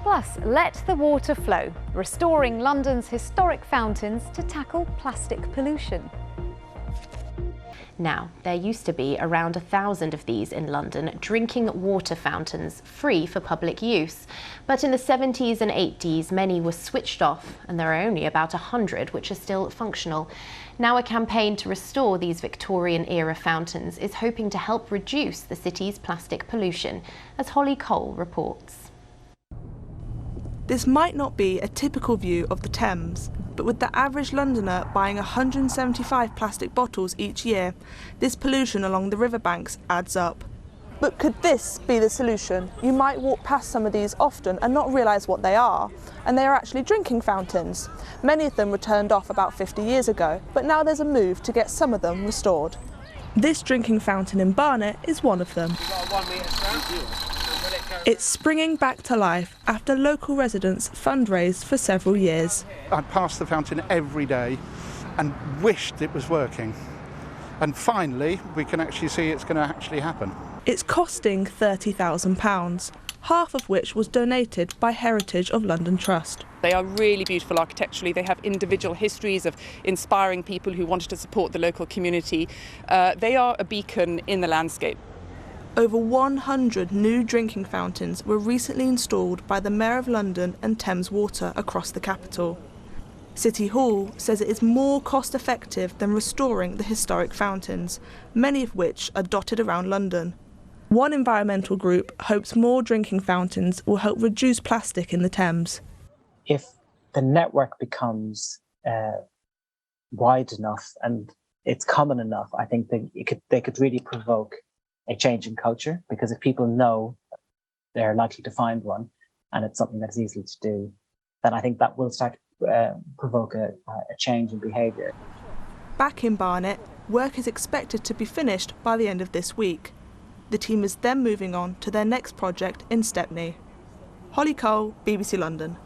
Plus, let the water flow, restoring London's historic fountains to tackle plastic pollution. Now, there used to be around 1,000 of these in London, drinking water fountains, free for public use. But in the 70s and 80s, many were switched off, and there are only about 100 which are still functional. Now a campaign to restore these Victorian-era fountains is hoping to help reduce the city's plastic pollution, as Holly Cole reports. This might not be a typical view of the Thames, but with the average Londoner buying 175 plastic bottles each year, this pollution along the riverbanks adds up. But could this be the solution? You might walk past some of these often and not realise what they are, and they are actually drinking fountains. Many of them were turned off about 50 years ago, but now there's a move to get some of them restored. This drinking fountain in Barnet is one of them. It's springing back to life after local residents fundraised for several years. I passed the fountain every day and wished it was working. And finally, we can actually see it's going to actually happen. It's costing £30,000, half of which was donated by Heritage of London Trust. They are really beautiful architecturally. They have individual histories of inspiring people who wanted to support the local community. They are a beacon in the landscape. Over 100 new drinking fountains were recently installed by the Mayor of London and Thames Water across the capital. City Hall says it is more cost-effective than restoring the historic fountains, many of which are dotted around London. One environmental group hopes more drinking fountains will help reduce plastic in the Thames. If the network becomes wide enough and it's common enough, I think they could really provoke a change in culture, because if people know they're likely to find one and it's something that's easy to do, then I think that will start to provoke a change in behaviour. Back in Barnet, work is expected to be finished by the end of this week. The team is then moving on to their next project in Stepney. Holly Cole, BBC London.